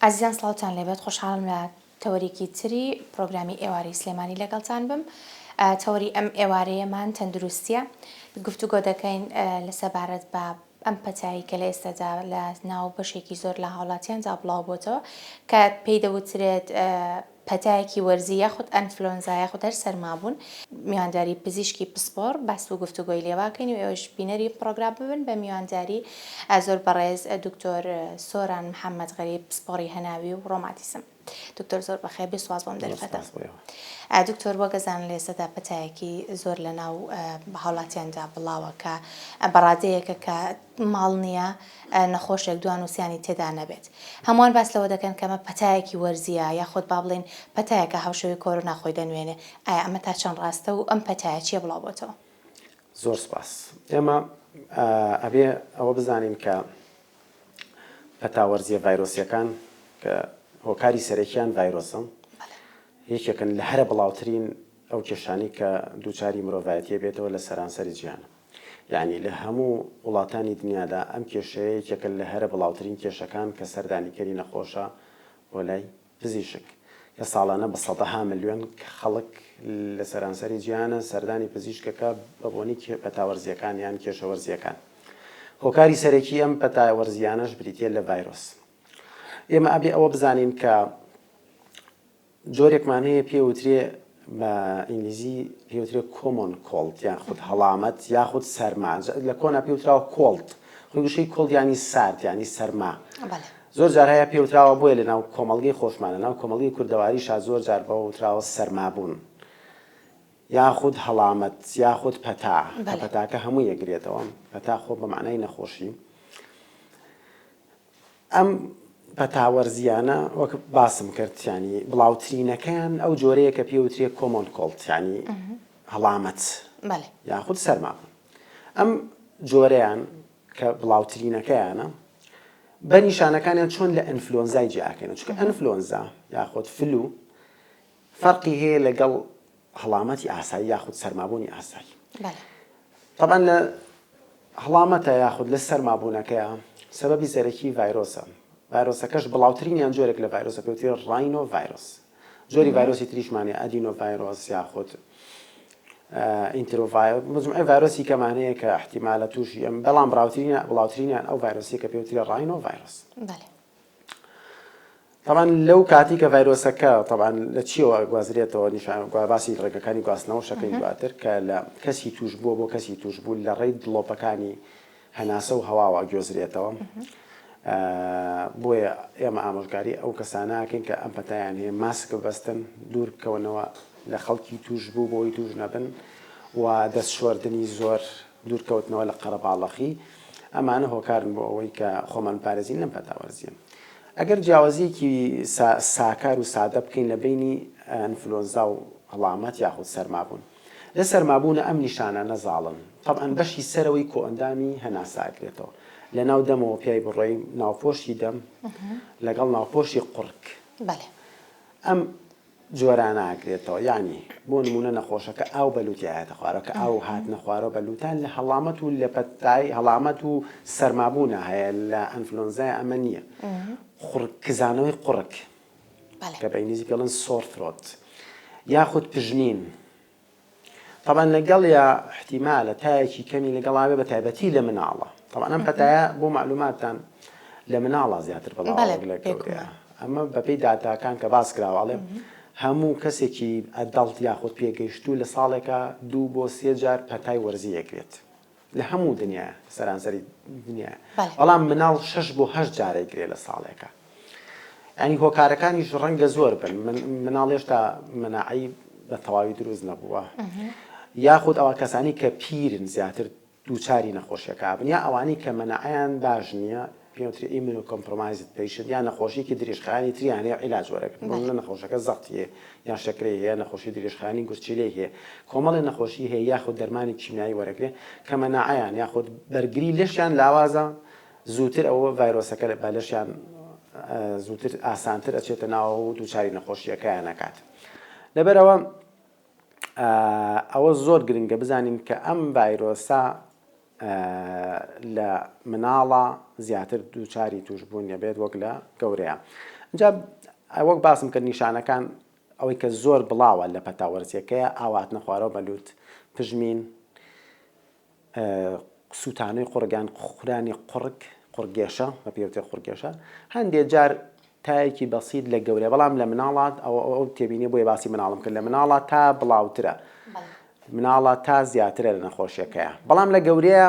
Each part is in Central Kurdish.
عزیزان سڵاوتان لێبێت خۆشحاڵم لە تەوەریکی تری پرۆگرامی ئێواری سلێمانی لەگەڵتان بم. تەوەری ئەم ئێوارەیەمان تەندروستیە. گفتوگۆ دەکەین لەسەبارەت بە ئەم پەتایی کە لە ئێستادا لە ناو بەشێکی زۆر لە هاوڵاتیاندا بڵاو بۆتەوە کە پێی دەوترێت پەتایەکی وەرزی یاخود ئەنفلۆنزا یاخود هەر سەرمابوون. میوانداری پزیشکی پسپۆر باس و گفتوگۆی لێواکەین و ئێوەش بینەری پرۆگرام ببن بە میوانداری زۆر بەڕێز دکتۆر سۆران محەممەد غەریب پسپۆری هەناوی و ڕۆماتیسم. دکتۆر زۆر بەخێر بێ سواز بۆم دەرفەتە. دکتۆر وەگەزان لە ئێستادا پەتایەکی زۆر لە ناو هاوڵاتیاندا بڵاوە کە بەڕادەیەکە کە ماڵ نییە نەخۆشێک دوانوسیانی تێدا نەبێت. هەمووان باس لەوە دەکەن کەمە پەتایەکی وەرزیە یاخود با بڵێن پەتایەکە هاوشەوی کۆرۆنا خۆی دەنوێنێ. ئایا ئەمە تا چەند ڕاستە و ئەم پەتایە چیە بڵاو بۆتەوە؟ زۆر سپاس. ئێمە ئەبێ ئەوە بزانین کە پەتاوەرزیە ڤایرۆسیەکان کە هۆکاری سەرەکیان ڤایرۆسن یەکێکن لە هەرە بڵاوترین ئەو کێشانی کە دووچاری مرۆڤایەتیە بێتەوە لە سەرانسەری جیهانە. یعنی لە هەموو وڵاتانی دنیادا ئەم کێشەیە یەکێکن لە هەرە بڵاوترین کێشەکان کە سەردانیکەری نەخۆشە بۆ لای پزیشک کە ساڵانە بە سەدەها ملیۆن خەڵک لە سەرانسەری جیهانە سەردانی پزیشکەکە بە بۆنی پەتاوەرزیەکان یان کێشەوەرزیەکان. هۆکاری سەرەکی ئەم پەتاوەرزیانەش بریتیە لە ڤایرۆس. ئێمە ئەبێ ئەوە بزانین کە جۆرێکمان هەیە پێوترێ بە ئینگلیزی پێوترێ کۆمۆن کۆڵد یاخود هەڵامەت یاخود سەرما لە کۆنا پێوتراوە کۆڵد خۆی گوشەی کۆڵد ینی سارد ینی سەرما. زۆر جار هەیە پێوتراوە بۆیە لە ناو کۆمەڵگەی خۆشمانە ناو کۆمەڵگەی کوردەواریشا زۆر جار بەوە وتراوە سەرمابوون یاخود هەڵامەت یاخود پەتا. پەتاکە هەموو یەکرێتەوە. پەتا خۆ بە معنای نەخۆشی. ئەم پەتاوەرزیانە وەک باسم کرد ینی بڵاوترینەکەیان ئەو جۆرەیە کە پێوترێ کۆمۆن کۆڵد ینی هەڵامەت یاخود سەرمابوون. ئەم جۆرەیان کە بڵاوترینەکەیانە بە نیشانەکانیان چۆن لە ئەنفلۆنزای جیاکەنە چونکە ئەنفلۆنزا یاخود فلو فەرقی هەیە لەگەڵ هەڵامەتی ئاسایی یاخود سەرمابوونی ئاسایی. طبعا لە هەڵامەتە یاخود لە سەرمابوونەکەیە سەبەبی سەرەکی ڤایرۆسە. ڤایرۆسەکەش بڵاوترینیان جۆرێک لە ڤایرۆسە پێوترێ ڕاینۆ ڤایرۆس. جۆری ڤایرۆسی تریشمانێ ئەدینۆ ڤایرۆس یاخود ئینترۆڤایرۆس مجموعەی ڤایرۆسی کەمانەیە کە احتیمالە تووشی ئەم بەڵام بڵاوترینیان ئەو ڤایرۆسی کە پێوترێ ڕاینۆ ڤایرۆس. طبعا لەو کاتی کە ڤایرۆسەکە طبعا لە چیەوە گوازرێتەوە نیشان باسی ڕێگەکانی گواستنەوە شەکەی دواتر کە لە کەسی توش بووە بۆ کەسی توش بوو لە ڕێی دڵۆپەکانی هەناسە و هەواوە گوێزرێتەوە. بۆیە ئێمە ئامۆژگاری ئەو کەسانەکەین کە ئەم پەتایان هەیە ماسک ببەستن دوور بکەونەوە لە خەڵکی توش بوو بۆی توش نەبن و دەست شۆردنی زۆر دوورکەوتنەوە لە قەرەباڵەخی. ئەمانە هۆکارن بۆ ئەوەی کە خۆمان پارێزین لەم پەتاوەرزیە. ئەگەر جیاوازیەکی ساکار و سادە بکەین لە بینی ئەنفلۆنزا و هەڵامەت یاخود سەرمابوون. لە سەرمابوونە ئەم نیشانە نەزاڵن. طبعا بەشی سەرەوەی کۆئەندامی هەناساگرێتەوە لە ناو دەمەوە پیای بڕۆی ناوپۆشی دەم لەگەڵ ناوپۆشی قوڕک. ئەم جۆرانە ئاگرێتەوە یعنی بۆ نمونە نەخۆشەکە ئاو بەلوتی هاتە خوارەوە کە ئاو هات نەخوارەوە بەلوتان لە هەڵامەت و لە پەتای هەڵامەت و سەرمابوونە هەیە لە ئەنفلۆنزای ئەمە نییە. کزانەوەی قوڕک کە بە ئینگلیزی پێڵێن سۆر ثرۆت یاخود پژنین. طبعا لەگەڵ یا احتیمالە تایەکی کەمی لەگەڵاوێ بە تایبەتی لە مناڵە. طبعا ئەم پەتایە بۆ معلوماتان لە مناڵە زیاتر بەڵاوەک لە گەورەیە. ئەمە بەپێی داتاکان کە باس کراوەڵێ هەموو کەسێکی ئەدەڵت یاخود پێگەیشتوو لە ساڵێکە 2 بۆ 3 جار پەتای وەرزی یەکرێت لە هەموو دنیا سەرانسەری دنیا. بەڵام مناڵ 6 بۆ 8 جارێک گرێت لە ساڵێکە. ینی هۆکارەکانیش ڕەنگە زۆر بن. مناڵ هێشتا مەناعی بە تەواوی دروست نەبووە یاخود ئەوە کەسانی کە پیرن زیاتر دووچاری نەخۆشیەکە بن یا ئەوانەی کە مەناعیان باش نییە پێوتری ئیمونۆکۆمپرۆمایزد پیشنت یا نەخۆشیکی درێژخایانی تریان هەیە عیلاج وەرەگرن. بۆ منە نەخۆشەکە زەختی یا شەکرەی هەیە نەخۆشی درێژخایانی گورچیلەی هەیە کۆمەڵی نەخۆشی هەیە یاخود دەرمانی کیمیایی وەرەگرێ کە مەناعیان یاخود بەرگری لەشیان لاوازە زووتر ئەوە ڤایرۆسەکە بە لەشیان زووتر ئاسانتر ئەچێتە ناو و دووچاری نەخۆشیەکەیان نەکات. لەبەرەوە ئەوە زۆر گرنگە بزانین کە ئەم ڤایرۆسە لە مناڵە زیاتر دووچاری توشبوون نەبێت وەک لە گەورەیە. جا وەک باسم کرد نیشانەکان ئەوەی کە زۆر بڵاوە لە پەتاوەرزیەکەیە ئاواتنە خوارەوە بەلووت پژمین سووتانەی قورگیان خورانی قورگێشە بە پێوتێ قورگێشە هەندێک جار تایەکی بەسیط لە گەورەیە بەڵام لە مناڵات ئەو تێبینی بۆیە باسی مناڵم کرد لە مناڵات تا بڵاوترە مناڵات تا زیاترە لە نەخۆشیەکەیە بەڵام لە گەورەیە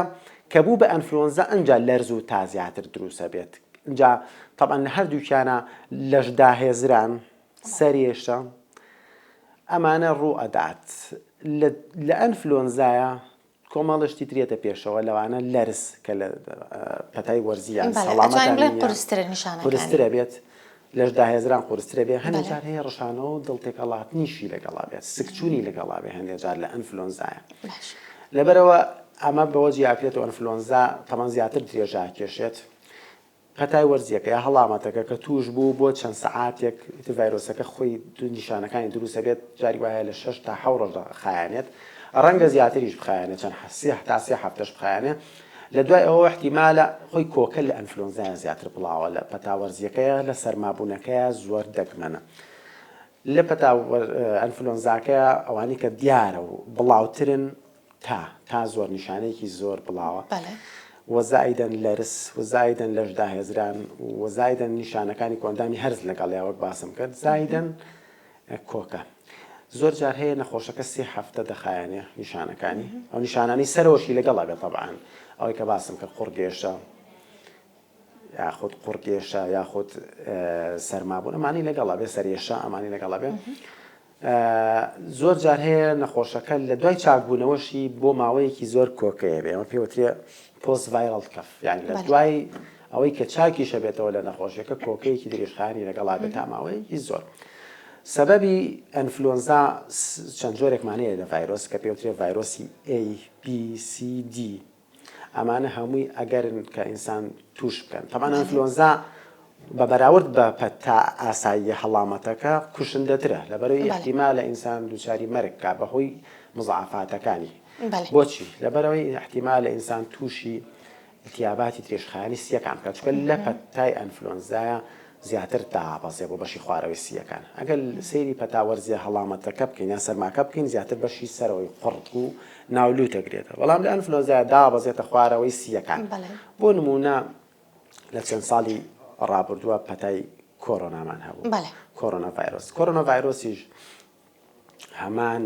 کە بوو بە ئەنفلۆنزا ئەنجا لەرز و تا زیاتر دروستە بێت اینجا طبعا لە هەردووکیانە لەشداهێزران سەرێشە ئەمانە ڕوو ئەدات لە ئەنفلۆنزایە کۆمەڵشتی ترێتە پێشەوە لەوانە لەرز کە لە پەتای وەرزیان قورسترە بێت لەشداهێزران قورسترە بێت هەندێک جار هەیە ڕەشانەوە و دڵتێکەڵاتنیشی لەگەڵا بێت سکچوونی لەگەڵا بێت هەندێک جار لە ئەنفلۆنزایە لەبەرەوە ئەمە بەوەجی یاکرێتەوە ئەنفلۆنزا تەمەن زیاتر درێژا کێشێت پەتای وەرزیەکە یا هەڵامەتەکە کە توش بوو بۆ چەند سەعاتێک ڤایرۆسەکە خۆی نیشانەکانی دروستە بێت جاری وایە لە 6 تا 7 ڕۆژ خایانێت ڕەنگە زیاتریش بخایانێت چەند تا 3 هەفتەش بخایانێت لە دوای ئەوە احتیمالە خۆی کۆکە لە ئەنفلۆنزایە زیاتر بڵاوە لە پەتاوەرزیەکەیە لە سەرمابوونەکەیە زۆر دەگمەنە لە ئەنفلۆنزاکەیە ئەوانی کە دیارە و بڵاوترن تا زۆر نیشانەیەکی زۆر بڵاوە وەزایدەن لەرز وەزایدەن لەشداهێزران وەزایدەن نیشانەکانی کۆندامی هەرز لەگەڵ یاوەک باسم کرد زایدەن کۆکە زۆر جار هەیە نەخۆشەکە 3 هەفتە دەخایەنێ نیشانەکانی ئەو نیشانانی سەرۆشی لەگەڵا بێت طبعاً ئەوەی کە باسم کرد قورگێشە یاخود قورگێشە یاخود سەرمابوون ئەمانی لەگەڵا بێ سەرێشە ئەمانی لەگەڵا بێ زۆر جار هەیە نەخۆشەکە لە دوای چاکبوونەوەشی بۆ ماوەیەکی زۆر کۆکەیە بێ ئەمە پێوترێ پۆست ڤایرەڵ کەف یعنی لە دوای ئەوەی کە چاکیشە بێتەوە لە نەخۆشیەکە کۆکەیەکی درێژخایەنی لەگەڵا بێت تا ماوەیەکی زۆر سەبەبی ئەنفلۆنزا چەند جۆرێکمانەیە لە ڤایرۆس کە پێوترێ ڤایرۆسی A B C D ئەمانە هەمووی ئەگەرن کە ئینسان توش بکەن طبعاً ئەنفلۆنزا بە بەراورد بە پەتا ئاسایی هەڵامەتەکە کوشندەترە لەبەرەوەی احتیمالە ئینسان دووچاری مەرگ کا بەهۆی مزعفاتەکانی بۆچی لەبەرەوەی احتیمالە ئینسان تووشی التیاباتی درێژخایەنی سیەکان بکات چونکە لە پەتای ئەنفلۆنزایە زیاتر دابەزێ بۆ بەشی خوارەوەی سیەکان ئەگەر سەیری پەتاوەرزیە هەڵامەتەکە بکەین یان سەرماکە بکەین زیاتر بەشی سەرەوەی قوڕت و ناولوو دەگرێتەوە بەڵام لە ئەنفلۆنزایە دابەزێتە خوارەوەی سیەکان بۆ نمونە لە چەند ساڵی ڕابردووە پەتای کۆرۆنامان هەبوو کۆرۆنا ڤایرۆسیش هەمان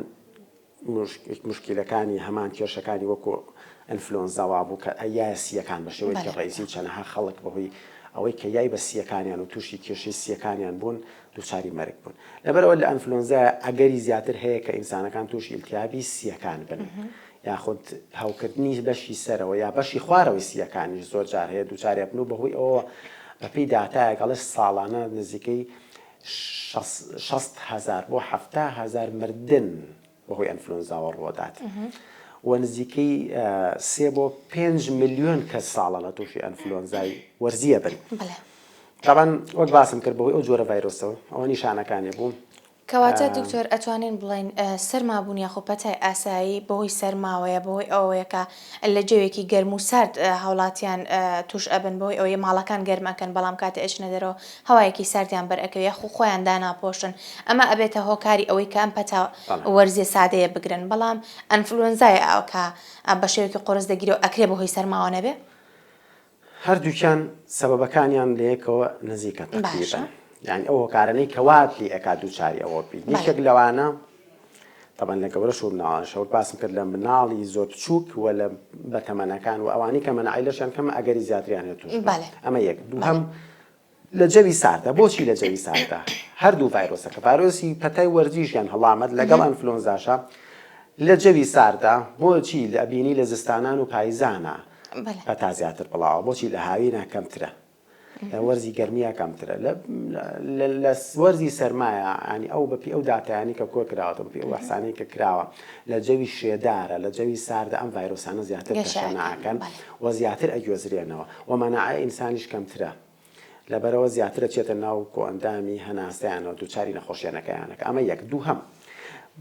مشکلەکانی هەمان کێشەکانی وەکو ئەنفلۆنزاوا بوو کە ئەیە سیەکان بە شێوەی کە ڕئیسی چەندەها خەڵک بەهۆی ئەوەی کە یای بە سیەکانیان و تووشی کێشەی سیەکانیان بوون دووچاری مەرگ بوون لەبەرەوە لە ئەنفلۆنزایە ئەگەری زیاتر هەیە کە ئینسانەکان تووشی ئیلتیابی سیەکان بن یاخود هەوکردنی بەشی سەرەوە یا بەشی خوارەوەی سیەکانیش زۆر جار هەیە دووچاری بن و بەهۆی ئەوە بەپێی داتایەکەڵش ساڵانە نزیکەی 60,000 بۆ 70,000 مردن بەهۆی ئەنفلۆنزاوە ڕۆدات و نزیکەی 3 بۆ 5 ملیۆن کەس ساڵانە تووشی ئەنفلۆنزای وەرزیە بن طبعاً وەک باسم کرد بەهۆی ئەو جۆرە ڤایرۆسەوە ئەوە نیشانەکانی بوو کەواتە دکتۆر ئەتوانین بڵین سەرمابوون یاخۆ پەتای ئاسایی بەهۆی سەرماوەیە بەهۆی ئەوەیە کە لە جێوێکی گەرم و سارد هاوڵاتیان توش ئەبن بەهۆی ئەوەیە ماڵەکان گەرمەکەن بەڵام کاتێ ئەچنە دەرەوە هەوایەکی ساردیان بەرئەکەوێ یاخۆ خۆیان داناپۆشن ئەمە ئەبێتە هۆکاری ئەوەی کە ئەم پەتا وەرزیە سادەیە بگرن بەڵام ئەنفلۆنزایە ئەو کە بە شێوەیەکی قۆرس دەگیرێت و ئەکرێ بەهۆی سەرماوە نەبێ هەردووکیان سەبەبەکانیان لە یەکەوە نزیکە تقریباً یعنی ئەو هۆکارانەی کەواتی ئەکا دووچاری ئەوە بی یەکێک لەوانە طبعاً لە گەورەش و مناڵانەوە باسم کرد لە مناڵی زۆر بچووک و لە بەتەمەنەکان و ئەوانی کە مەناعیلەشیان کەمە ئەگەری زیاتریان هەیە توش ئەمە یەک دووهەم لە جەوی ساردە بۆچی لە جەوی ساردە هەردوو ڤایرۆسەکە ڤایرۆسی پەتای وەرزیشیان هەڵامەت لەگەڵ ئەنفلۆنزاشە لە جەوی ساردە بۆچی لە بینی لە زستانان و پاییزانە پەتا زیاتر بڵاوە بۆچی لە هاوینە کەمترە وەرزی گەرمیە کەمترە لە وەرزی سەرمایە ینی ئەو بەپی ئەو داتایانی کە کۆ کراوەتە بەپی ئەو ئەحسانەی کە کراوە لە جەوی شێدارە لە جەوی ساردە ئەم ڤایرۆسانە زیاتر تەشەناکەن و زیاتر ئەگوێزرێنەوە و مەناعەی ئینسانیش کەمترە لەبەرەوە زیاترە چێتە ناو کۆئەندامی هەناسەیانەوە دووچاری نەخۆشیانەکەیانەکە ئەمە یەک دووهەم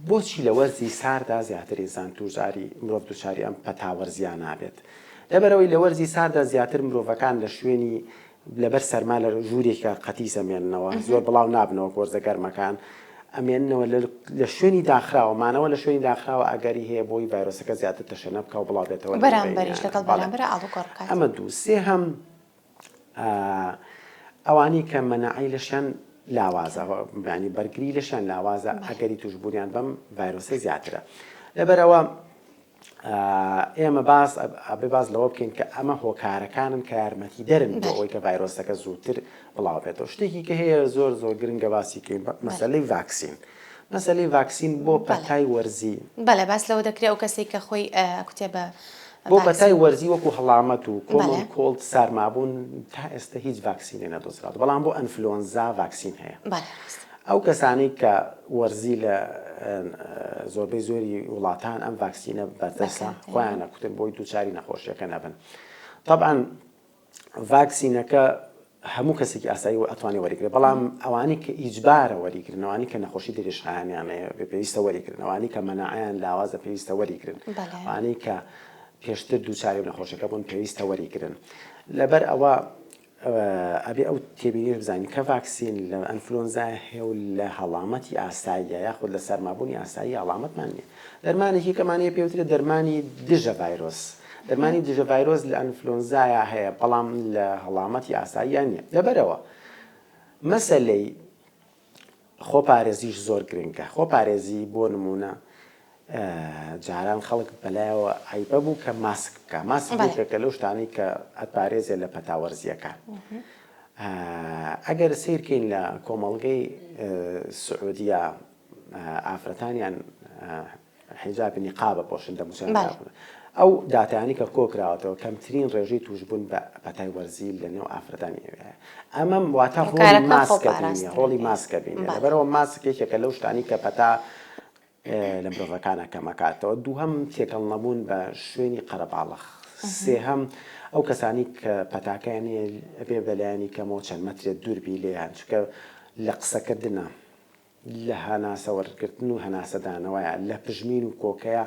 بۆچی لە وەرزی ساردا زیاتر ئینسان تووژاری مرۆڤ دووچاری ئەم پەتاوەرزیان نابێت لەبەرەوەی لە وەرزی ساردا زیاتر مرۆڤەکان لە شوێنی لەبەر سەرما لە ژوورێکە قەتی ئەمێننەوە زۆر بڵاو نابنەوە گۆرزە گەرمەکان ئەمێننەوە لە شوێنی داخراوەمانەوە لە شوێنی داخراوە ئەگەری هەیە بۆی ڤایرۆسەکە زیاتر تەشەنە بکە و بڵاو بێتەوە بەرامبەریش لەگەڵ بەرامبەر ئاڵوگۆڕ بکات. ئەمە دوو سێ هەم ئەوانی کە مەناعی لەشیان لاوازە ینی بەرگری لەشیان لاوازە ئەگەری توشببوونیان بەم ڤایرۆسە زیاترە لەبەرەوە ئێمە باز لەوە بکەین کە ئەمە هۆکارەکانن کە یارمەتی دەرن بۆ ئەوەی کە ڤایرۆسەکە زووتر بڵاو بێتەوە. شتێکی کە هەیە زۆر گرنگە باسیکەین مەسەلەی ڤاکسین. مەسەلەی ڤاکسین بۆ پەتای وەرزی بەڵێ باس لەوە دەکرێت ئەو کەسێک کە خۆی کوتێ بە بۆ پەتای وەرزی وەکو هەڵامەت و کۆمەڵ کۆڵد سارمابوون تا ئێستا هیچ ڤاکسینێ نەدۆزرات بەڵام بۆ ئەنفلۆنزا ڤاکسین هەیە. ئەو کەسانی کە وەرزی لە زۆربەی زۆری وڵاتان ئەم ڤاکسینە بەردەستە خۆیان نەکوتن بۆی دووچاری نەخۆشیەکە نەبن. طبعاً ڤاکسینەکە هەموو کەسێکی ئاسایی ئەتوانێت وەریگرێت بەڵام ئەوانی کە ئیجبارە وەریگرنەوەی کە نەخۆشی دێشخایانیانەیە پێویستە وەریگرنەوەی کە مەناعیان لاوازە پێویستە وەریگرن ئەوانەی کە پێشتر دووچاری نەخۆشیەکە بوون پێویستە وەریگرن. لەبەر ئەوە ئەبێ ئەو تێبینی بزانین کە ڤاکسین لە ئەنفلۆنزای هەیە و لە هەڵامەتی ئاساییە یاخود لە سەرمابوونی ئاسایی هەڵامەتمان نییە. دەرمانێکی کەمانەیە پێوترێت دەرمانی دژە ڤایرۆس. دەرمانی دژە ڤایرۆس لە ئەنفلۆنزایە هەیە بەڵام لە هەڵامەتی ئاساییان نییە. لەبەرەوە مەسەلەی خۆپارێزیش زۆر گرنگە. خۆپارێزی بۆ نمونە جاران خەڵک بەلایەوە عیبە بوو کە ماسک بکە ماسک بکە لەو شتانەی کە ئەتپارێزێ لە پەتاوەرزیەکان. ئەگەر سیرکەین لە کۆمەڵگەی سعودیە ئافرەتانیان حیجابی نیقابە پۆشن دەموچێن ئەو داتایانی کە کۆکراوەتەوە کەمترین ڕێژەی توشبوون بە پەتای وەرزی لە نێو ئافرەتانی ئەمە واتە ڕۆڵی ماسکە بینە ڕۆڵی ماسکە بینە لەبەرەوە ماسکێکێکە لەو شتانی کە پەتا لە مرۆڤەکانە کەمەکاتەوە. دووهەم تێکەڵ نەبوون بە شوێنی قەرەباڵغ. سێهەم ئەو کەسانی کە پەتاکەیانێ بێ بەلایانی کەمەوە چەند مەترێت دووربی لێیان چکە لە قسەکردنە لە هەناسە وەرگرتن و هەناسەدانەوەیە لە پژمین و کۆکەیە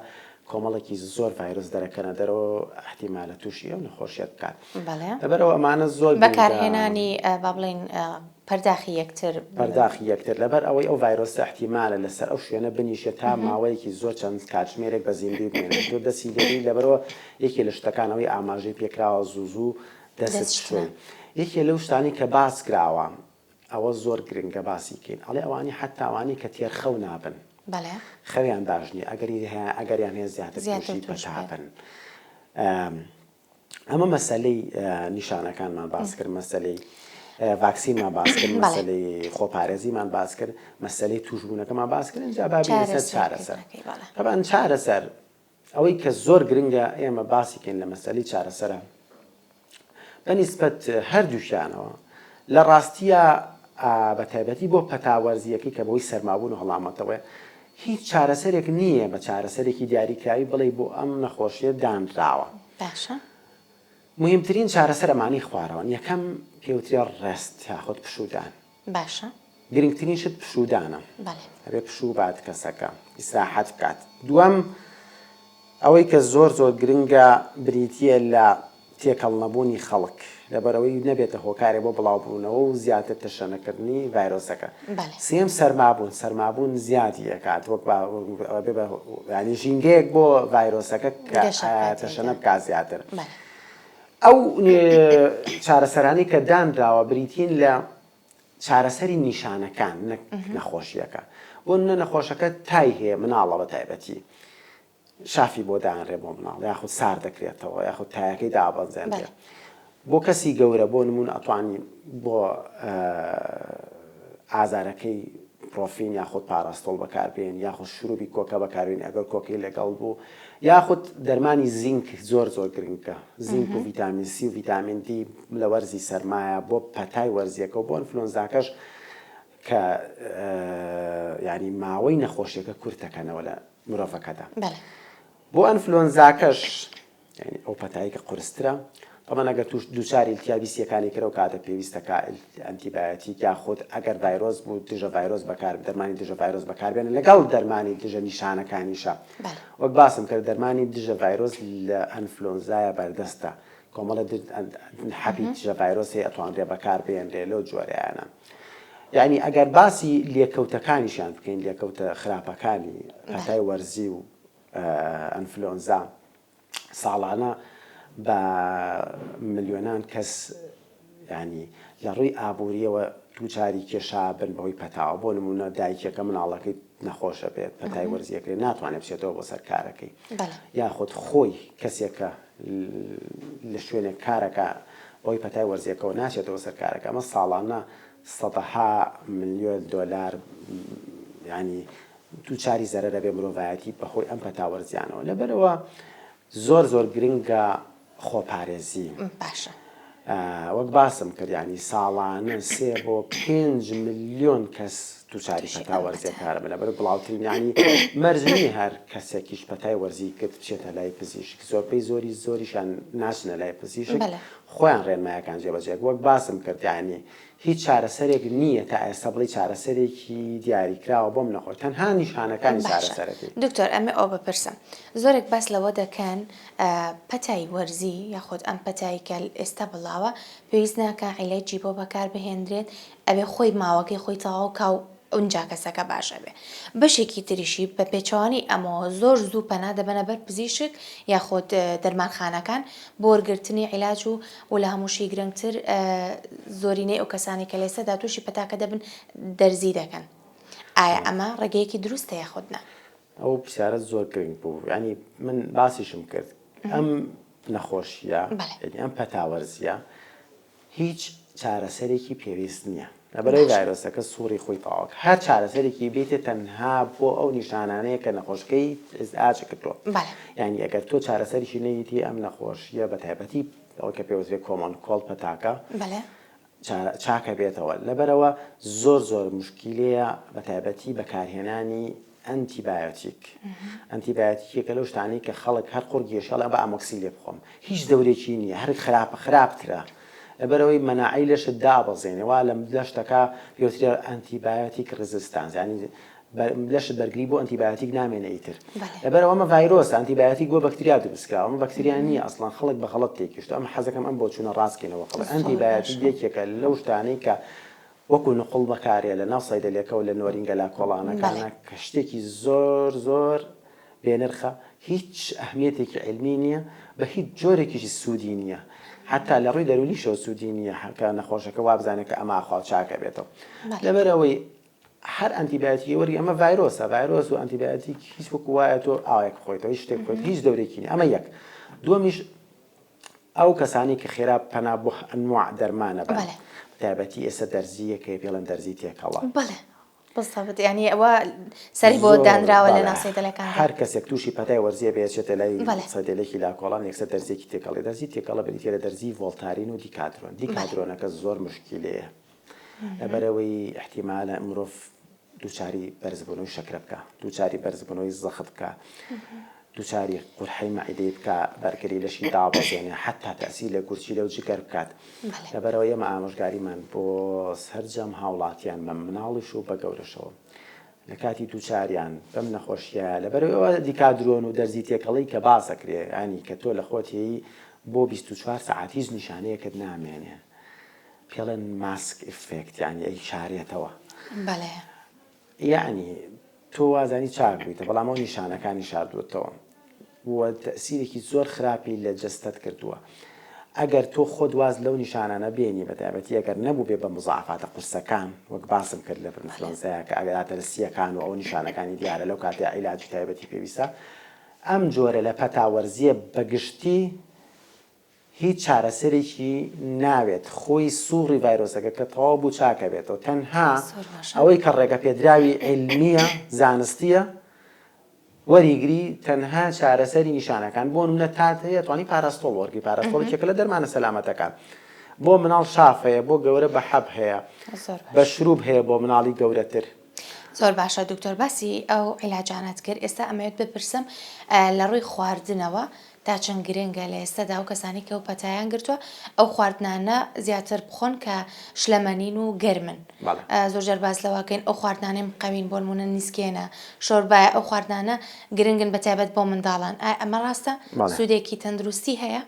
کۆمەڵێکی زۆر ڤایرۆس دەرەکەنە دەرەوە احتیمالە تووشی ئەو نەخۆشیەت بکات. لەبەرەوە ئەمانە زۆر بەکارهێنانی با بڵێن پەرداخی یەکتر لەبەر ئەوەی ئەو ڤایرۆسە احتیمالە لەسەر ئەو شوێنە بنیشێت تا ماوەیەکی زۆر چەند کاتژمێرێک بە زیندوی بمێنێت تۆ دەستی لێی لەبەرەوە یەکێ لە شتەکانەوەی ئاماژەی پێکراوە زوو دەست شوێن. یەکێ لەو شتانی کە باس کراوە ئەوە زۆر گرنگە باسی بکەین ئەڵێ ئەوانی حتا ئەوانی کە تێرخەو نابن خەویان باشنی ئەگەریان هەیە زیاتر تووشی پەتابن. ئەمە مەسەلەی نیشانەکانمان باس کرد مەسەلەی ڤاکسینمان باس کرد مەسەلەی خۆپارێزیمان باس کرد مەسەلەی توشبوونەکەمان باس کرد اینجا بابی لەسەر چارەسەر. طبعاً چارەسەر ئەوەی کە زۆر گرنگە ئێمە باسی کەین لە مەسەلەی چارەسەرە بەنسبەت هەردووشیانەوە لە ڕاستیە بە تایبەتی بۆ پەتاوەرزیەکەی کە بۆی سەرمابوون و هەڵامەتەوە هیچ چارەسەرێک نییە بە چارەسەرێکی دیاریکراوی بڵێ بۆ ئەم نەخۆشیە دانراوە. مهمترین چارەسەر ئەمانی خواردەوە. یەکەم پێوترێ ڕێست یاخود پشودان. باشە. گرنگترین شت پشودانە. هەبێ پشوو بات کەسەکە ئیسراحەت بکات. دووەم ئەوەی کە زۆر گرنگە بریتیە لە تێکەڵ نەبوونی خەڵک لەبەرەوەی نەبێتە هۆکارێ بۆ بڵاوبوونەوە و زیاتر تەشەنەکردنی ڤایرۆسەکە. سێم سەرمابوون زیادی ئەکات وەک ینی ژینگەیەک بۆ ڤایرۆسەکە کە تەشەنە بکات زیاتر. ئەو چارەسەرانی کە دانراوە بریتین لە چارەسەری نیشانەکان نەخۆشیەکە بۆ نەخۆشەکە تای هەیە مناڵە بە تایبەتی شافی بۆ دانڕێ بۆ مناڵ یاخود سار دەکرێتەوە یاخود تایەکەی دابەزێنێ. بۆ کەسی گەورە بۆ نمون ئەتوانی بۆ ئازارەکەی پرۆفین یاخود پاراستۆڵ بەکاربێن یاخود شروعی کۆکە بەکاربێن ئەگەر کۆکەی لەگەڵ بوو یاخود دەرمانی زینک زۆر گرنگە زینک و ڤیتامین سی و ڤیتامین دی لە وەرزی سەرمایە بۆ پەتای وەرزیەکە و بۆ ئەنفلۆنزاکەش کە ینی ماوەی نەخۆشیەکە کورتەکەنەوە لە مرۆڤەکەدا. بۆ ئەنفلۆنزاکەش ئەو پەتایی کە قورسترە طبعاً ئەگەر دووچاری التیابیسیەکانی کرە و کاتە پێویستەکە ئەنتیبایۆتیک یاخود ئەگەر ڤایرۆس بوو دژە ڤایرۆس بەکار دەرمانی دژە ڤایرۆس بەکاربێنن لەگەڵ دەرمانی دژە نیشانەکانیشە. وەک باسم کرد دەرمانی دژە ڤایرۆس لە ئەنفلۆنزایە بەردەستە کۆمەڵە حەپی ڤایرۆسی ئەتوانرێ بەکار بێنرێ لەو جۆرەیانە. یعنی ئەگەر باسی لێکەوتەکانیشیان بکەین لێکەوتە خراپەکانی پەتای وەرزی و ئەنفلۆنزا ساڵانە بە ملیۆنان کەس ینی لە ڕووی ئابوووریەوە دووچاری کێشا بن بەهۆی پەتاوە. بۆ نمونە دایکێکە مناڵەکەی نەخۆشە بێت پەتای وەرزیەکەی ناتوانێت بچێتەوە بۆ سەر کارەکەی یاخود خۆی کەسێکە لە شوێنێک کارەکە بۆی پەتای وەرزیەکەەوە ناچێتەوە سەر کارەکە. ئەمە ساڵانە سەدەها ملیۆن دۆلار ینی دووچاری زەرەرە بێ مرۆڤایەتی بەخۆی ئەم پەتاوەرزیانەوە. لەبەرەوە زۆر گرنگە خۆپارێزی. باشە. وەک باسم کرد ینی ساڵانە 3 بۆ 5 ملیۆن کەس دووچاری پەتای وەرزیەکارە بن. لەبەر بڵاوترین ینی مەرجنی هەر کەسێکیش پەتای وەرزی کرد بچێتە لای پزیشک. زۆربەی زۆریشان ناچنە لای پزیشک خۆیان ڕێنمایەکان جێبەجێ. وەک باسم کرد ینی هیچ چارەسەرێک نییە تا ئێستا بڵێ چارەسەرێکی دیاریکراوە بۆم نەخۆی تەنها نیشانەکانی چارەسەرەکەی. دکتۆر ئەمە ئەو بپرسم زۆرێک باس لەوە دەکەن پەتای وەرزی یاخود ئەم پەتایکە ئێستا بڵاوە پێویست ناکە عیلەجی بۆ بەکار بهێنرێت ئەبێ خۆی ماوەکەی خۆی تەواو کاو ئەونجا کەسەکە باشە بێ. بەشێکی تریشی بە پێچوانی ئەمەوە زۆر زوو پەنا دەبەنە بەر پزیشک یاخود دەرمانخانەکان بۆ وەرگرتنی عیلاج و لە هەمووشی گرنگتر زۆرینەی ئەو کەسانی کە لێسەدا تووشی پەتاکە دەبن دەرزی دەکەن. ئایا ئەمە ڕێگەیەکی دروستە یاخودنا؟ ئەو پرسیارە زۆر گرنگ بوو. ینی من باسیشم کرد ئەم نەخۆشیە ئەم پەتاوەرزیە هیچ چارەسەرێکی پێویست نییە. لەبەرەوەی ڤایرۆسەکە سووڕی خۆی تەواوکە هەر چارەسەرێکی بێتێ تەنها بۆ ئەو نیشانانەیە کە نەخۆشەکەی ئاچ کردووە. یعنی ئەگەر تۆ چارەسەریشی نەیتی ئەم نەخۆشیە بە تایبەتی ئەوە کە پێوەست بێ کۆمەڵ کۆڵ پەتاکە چاکە بێتەوە. لەبەرەوە زۆر مشکیلەیە بە تایبەتی بەکارهێنانی ئەنتیبایۆتیک. ئەنتیبایۆتیکێکە لەو شتانەی کە خەڵک هەر قورگێشەڵە بە ئامۆکسی لێ بخۆم هیچ دەورێکی نییە هەر خراپترە. لەبەرەوەی مەناعی لەشت دابەزێنێ وا لە لەشتەکە پێوترێ ئەنتیبایۆتیک ڕێزیستانس ینی لەشت بەرگری بۆ ئەنتیبایۆتیک نامێنە ئیتر. لەبەرەوە ئەمە ڤایرۆسە ئەنتیبایۆتیک بۆ بەکتریا دروستکراوە. ئەمە بەکتریان نییە ئەسڵان خەڵک بە غەڵەت تێکیشتووە. ئەمە حەزەکەم ئەم بۆ چوونە ڕاستکەینەوە خەڵک ئەنتیبایۆتیک یەکێکە لەو شتانەی کە وەکو نقڵ بەکارێ لە ناو سەیدەلێکە و لە نۆرینگە لا کۆڵانەکانە کە شتێکی زۆر بێنرخە هیچ ئەهمیەتێکی علمی نییە بە هیچ جۆرێکیشی سوودی نییە. حتا لە ڕووی دەرولیشەوە سوودی نییە کە نەخۆشەکە وابزانێت کە ئەمە ئاخوا چاکە بێتەوە. لەبەرەوەی هەر ئەنتیبایۆتیکی وەری ئەمە ڤایرۆسە ڤایرۆس و ئەنتیبایۆتیک هیچ وەکو وایە تۆ ئاوێک خۆیتەوە هیچ شتێک خۆیت هیچ دەورێکی نییە. ئەمە یەک. دووەمیش ئەو کەسانی کە خێرا پەنا بۆ ئەنواع دەرمانە بن تایبەتی ئێستا دەرزیەکە پێڵەن دەرزی تێکەڵە. بەڵێ یعنی ئەوە سەری بۆ دانراوە لە ناو سەیدەلەکان هەر کەسێک تووشی پەتای وەرزیە بێچێتە لای سەیدەلێکی لاکۆڵان یەکسەر دەرزێکی تێکەڵێ. دەرزی تێکەڵە بریتێ لە دەرزی ڤۆڵتارین و دیکادرۆن. دیکادرۆنەکە زۆر مشکیلەیە لەبەرەوەی احتیمالە مرۆڤ دووچاری بەرزبوونەوەی شەکرە بکە دووچاری بەرزبوونەوەی زەخت بکە دووچاری قورحەی مەعیدەی بکە بەرگری لەشی دابەزێنێ حتا تەسیری لە گورچی لەو جگەر بکات. لەبەرەوە ئێمە ئامۆژگاریمان بۆ سەرجەم هاوڵاتیان بە مناڵیش و بە گەورەشەوە لە کاتی دووچاریان بەم نەخۆشیە لەبەرەوە دیکادرۆن و دەرزی تێکەڵی کە باسەکرێ ینی کە تۆ لە خۆتی بۆ 24 ساعات هیچ نیشانەیەکت نامێنێ پێڵێن ماسک ئفێکت ینی ئەی شارێتەوە. یعنی تۆ وازانی چاک بوویتە بەڵام ئەو نیشانەکانی شاردووەتەوە وە تەسیرێکی زۆر خراپی لە جەستەت کردووە. ئەگەر تۆ خۆت واز لەو نیشانانە بێنی بە تایبەتی ئەگەر نەبوو بێ بە مزاعفاتە قورسەکان وەک باسم کرد لە ئینفلۆنزایە کە ئەگەراتە لە سیەکان و ئەو نیشانەکانی دیارە لەو کاتێ عیلاجی تایبەتی پێویستە ئەم جۆرە لە پەتاوەرزیە بەگشتی هیچ چارەسەرێکی ناوێت خۆی سووڕی ڤایرۆسەکە کە تەواو بوو چاکە بێتەوە تەنها ئەوەی کە ڕێگە پێدراوی علمیە زانستیە وەریگری تەنها چارەسەری نیشانەکان بۆ نمونە تات هەیە توانی پاراستۆڵ وەرگی پاراستۆڵێکێکە لە دەرمانە سەلامەتەکان بۆ مناڵ شاف هەیە بۆ گەورە بە حەب هەیە بە شروب هەیە بۆ مناڵی گەورەتر. زۆر باشە دکتۆر باسی ئەو عیلاجانت کرد. ئێستا ئەمەوێت بپرسم لە ڕووی خواردنەوە تا چەند گرنگە لە ئێستادا و کەسانی کە ئەو پەتایان گرتووە ئەو خواردنانە زیاتر بخۆن کە شلەمەنین و گەرمن. زۆرجار باس لەواکەین ئەو خواردنانەی مقەوین بۆ نمونە نیسکێنە شۆربایە ئەو خواردنانە گرنگن بە تایبەت بۆ منداڵان. ئەمە ڕاستە سوودێکی تەندروستی هەیە؟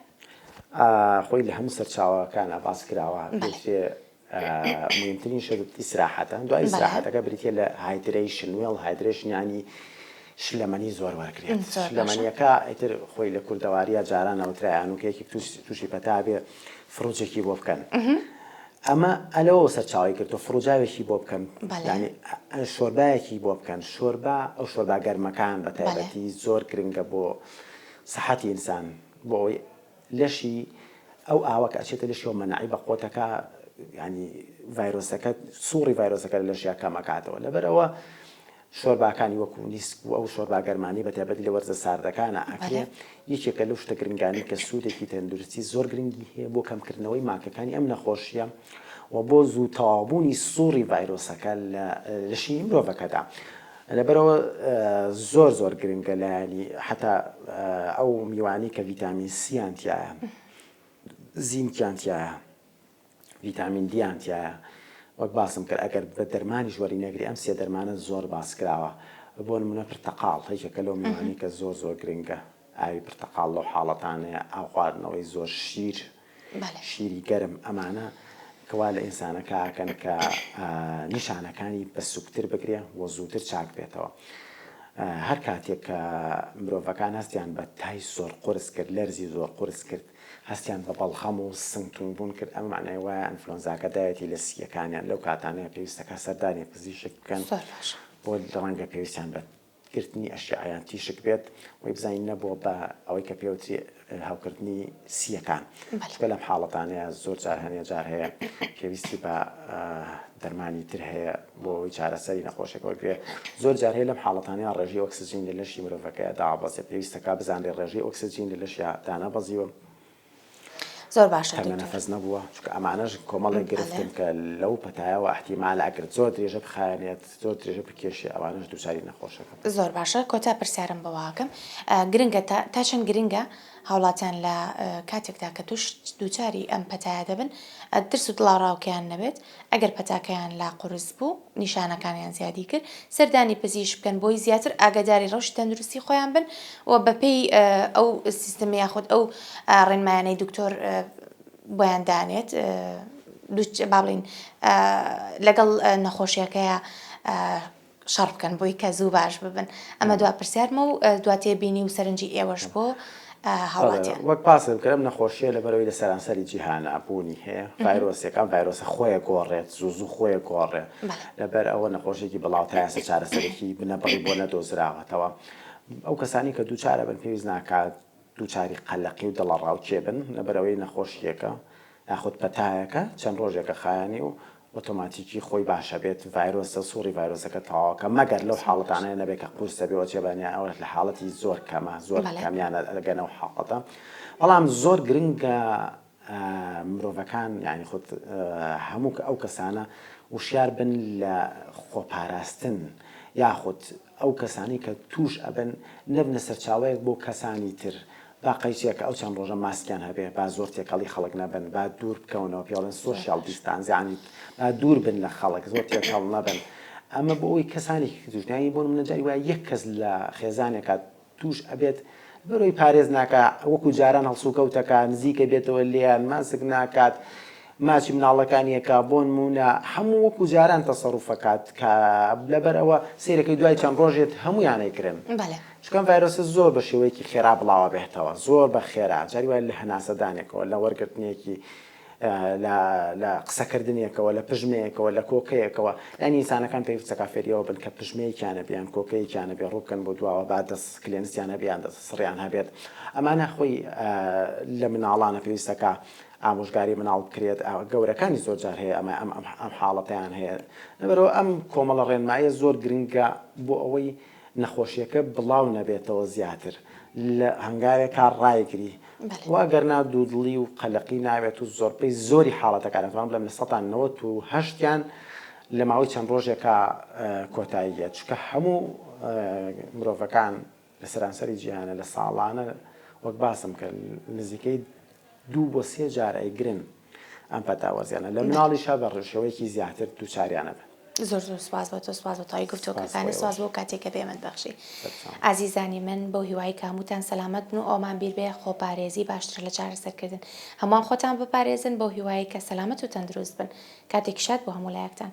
خۆی لە هەموو سەرچاوەکانە باس کراوە پێ مهمترین شت ئیسراحەتە دوای ئیسراحەتەکە بریتە لە هایدرێشن وێڵ هایدرێشن ینی شلەمەنی زۆر وەرگێت شلەمەنیەکە ئیتر خۆی لە کوردەواریە جاران ئەوترایانوکەیەکی تووشی پەتابێ فڕۆجێکی بۆ بکەن ئەمە ئەلەوە سەرچاوی کردو فڕۆجاوێکی بۆ بکەن ینی شۆربایەکی بۆ بکەن شۆربا ئەو شۆربا گەرمەکان بە تایبەتی زۆر گرنگە بۆ سەحەتی ئینسان بۆ ئەوەی لەشی ئەو ئاوەکە ئەچێتە لەشیەوە مەناعی بە قۆتەکە ینی ڤایرۆسەکە سووڕی ڤایرۆسەکە لە لەشیا کەمەکاتەوە لەبەرەوە شۆرباکانی وەکو نیسک و ئەو شۆربا گەرمانی بە تایبەتی لە وەرزە ساردەکانە ئەکرێ یەکێکە لەو شتە گرنگانی کە سوودێکی تەندروستی زۆر گرنگی هەیە بۆ کەمکردنەوەی ماکەکانی ئەم نەخۆشیە و بۆ زوو تەواوبوونی سووڕی ڤایرۆسەکە لە لەشی مرۆڤەکەدا لەبەرەوە زۆر زۆر گرنگە لایانی حتا ئەو میوانی کە ڤیتامین سییان تایە زینکیان تایە ڤیتامین دییان تایە وەک باسم کرد ئەگەر بە دەرمانی ژوەری نەگری ئەم سێ دەرمانە زۆر باس کراوە بۆ نمونە پرتەقاڵ هەیەکە لەو میوانی کە زۆر زۆر گرنگە ئاوی پرتەقاڵ لەو حاڵەتانەیە ئاو خواردنەوەی زۆر شیری گەرم ئەمانە کەوا لە ئینسانەکە ئاکەن کە نیشانەکانی بە سوکتر بگرێ و زووتر چاک بێتەوە هەر کاتێک کە مرۆڤەکان هەستیان بە تای زۆر قرس کرد لەرزی زۆر قرس کرد هەستیان بە بەڵخەم و سنگتونبوون کرد ئەم معنای وایە ئەنفلۆنزاکە دایەتی لە سیەکانیان لەو کاتانەیە پێویستەکە سەردانی پزیشک بکەن بۆ ڕەنگە پێویستیان بە گرتنی ئەشیایان تیشک بێت وی بزانین نەبووە بە ئەوەی کە پێوتری هاوکردنی سیەکان چکە لەم حاڵەتانەیە زۆر جار هەنێ جار هەیە پێویستی بە دەرمانی تر هەیە بۆ ئەوی چارەسەری نەخۆشێکەوە گرێ زۆر جار هەیە لەم حاڵەتانەیە ڕێژی ئۆکسجین لە لەشی مرۆڤەکەیە دابەزێ پێویستەکە بزانێ ڕێژی ئۆکسجین لە لەشیا دانەبەزیوە زۆر باشە نەفەس نەبووە چکە ئەمانەش کۆمەڵێک گرفتن کە لەو پەتایەوە احتیمال ئەگرت زۆر درێژە بخایەنێت زۆر درێژە بکێشی ئەوانش دووچاری نەخۆشەکە زۆر باشە کۆتا پرسیارم بەواکەم گرنگە تا چەند گرنگە هاوڵاتیان لە کاتێکدا کە توش دووچاری ئەم پەتایە دەبن ترس و دڵاڕاوکیان نەبێت ئەگەر پەتاکەیان لا قورس بوو نیشانەکانیان زیادی کرد سەردانی پزیشک بکەن بۆی زیاتر ئاگاداری ڕەوشی تەندروستی خۆیان بن و بەپێی ئەو سیستەمی یاخود ئەو ڕێنمایانەی دکتۆر بۆیان دانێت با بڵین لەگەڵ نەخۆشیەکەیە شەڕ بکەن بۆی کە زوو باش ببن ئەمە دوا پرسیارمە و دواتێ بینی و سەرنجی ئێوەش بۆ هاوڵاتیان وەک پاسم کردم نەخۆشیە لەبەرەوەی لە سەرانسەری جیهانە بوونی هەیە ڤایرۆسەکان ڤایرۆسە خۆیە گۆڕێت زوو خۆیە گۆڕێ لەبەر ئەوە نەخۆشیێکی بەڵاو تایاسە چارەسەرێکی بنەبڕی بۆ نەدۆزراوەتەوە ئەو کەسانی کە دووچارە بن پێویست ناکات دووچاری قەلەقی و دڵەڕاو چێبن لەبەرەوەی نەخۆشیەکە یاخود پەتایەکە چەند ڕۆژێکە خایانی و ئۆتۆماتیکی خۆی باشە بێت ڤایرۆسە سووڕی ڤایرۆسەکە تەواوەکە مەگەر لەو حاڵەتانەیە نەبێت کە قورسە بێەوە چێبانیان ئەوە لە حاڵەتی زۆر کەمە زۆر کامیانە ئەگەنەوە حاڵەتە بەڵام زۆر گرنگە مرۆڤەکان یعنی خۆت هەموو ئەو کەسانە وشیار بن لە خۆپاراستن یاخود ئەو کەسانی کە توش ئەبن نەبنە سەرچاوەیەک بۆ کەسانی تر باقیچێکە ئەو چەند ڕۆژە ماسکیان هەبێ با زۆر تێکەڵی خەڵک نەبن با دوور بکەونەوە پێڵێن سۆشیال دیستانزیانی با دوور بن لە خەڵک زۆر تێکەڵ نەبن ئەمە بۆ ئەوی کەسانی توشنایی بۆ منەجاری وایە یەک کەس لە خێزانێکە توش ئەبێت بەرۆی پارێز ناکە وەکو جاران هەڵسوکەوتەکە نزیکە بێتەوە لێیان ماسک ناکات ماچی مناڵەکانیەکە بۆ نمونە هەموو وەکو جاران تەسەڕوفەکات کە لەبەر ئەوە سیرەکەی دوای چەند ڕۆژێت هەمویانەیکرن چکەم ڤایرۆسە زۆر بە شێوەیەکی خێرا بڵاوە بێتەوە زۆر بە خێرا جاری وایە لە هەناسەدانێکەوە لە وەرگرتنێکی لە قسەکردنێکەوە لە پژمەیەکەوە لە کۆکەیەکەوە یانی ئینسانەکان پێویستەکە فێریەوە بن کە پژمەیەکیانە بیان کۆکەیەکیانە بێ ڕووکەن بۆ دواوە با دەست کلێنسیانە بیان دەست سڕیان هەبێت ئەمانە خۆی لە مناڵانە پێویستەکە ئامۆژگاری مناڵ بکرێت گەورەکانی زۆر جار هەیە ئەم حاڵەتیان هەیە لەبەرەوە ئەم کۆمەڵە ڕێنمایە زۆر گرنگە بۆ ئەوەی نەخۆشیەکە بڵاو نەبێتەوە زیاتر لە هەنگاوێکا ڕایگری واگەرنا دوودڵی و قەلەقی ناوێت و زۆربەی زۆری حاڵەتەکان بڵێم لە 98%یان لە ماوەی چەند ڕۆژێکە کۆتاییە چکە هەموو مرۆڤەکان لە سەرانسەری جیهانە لە ساڵانە وەک باسم کە نزیکەی 2 بۆ 3 جار ئەیگرن ئەم پەتاوەزیانە لە مناڵیشا بە ڕێشەوەیەکی زیاتر دووچاریانە بن زۆر زۆر سواز بۆ تۆ سواز بۆ تاوی گفتۆکەکانی سواز بۆ کاتێککە پێمە بەخشی ئازیزانی من بۆ هیوای کە هەمووتان سەلامەت بن و ئەومان بیر بێ خۆپارێزی باشتر لە چارەسەرکردن هەمووان خۆتان بپارێزن بۆ هیوایی کە سەلامەت و تەندروست بن کاتێک شاد بۆ هەموو لایەکتان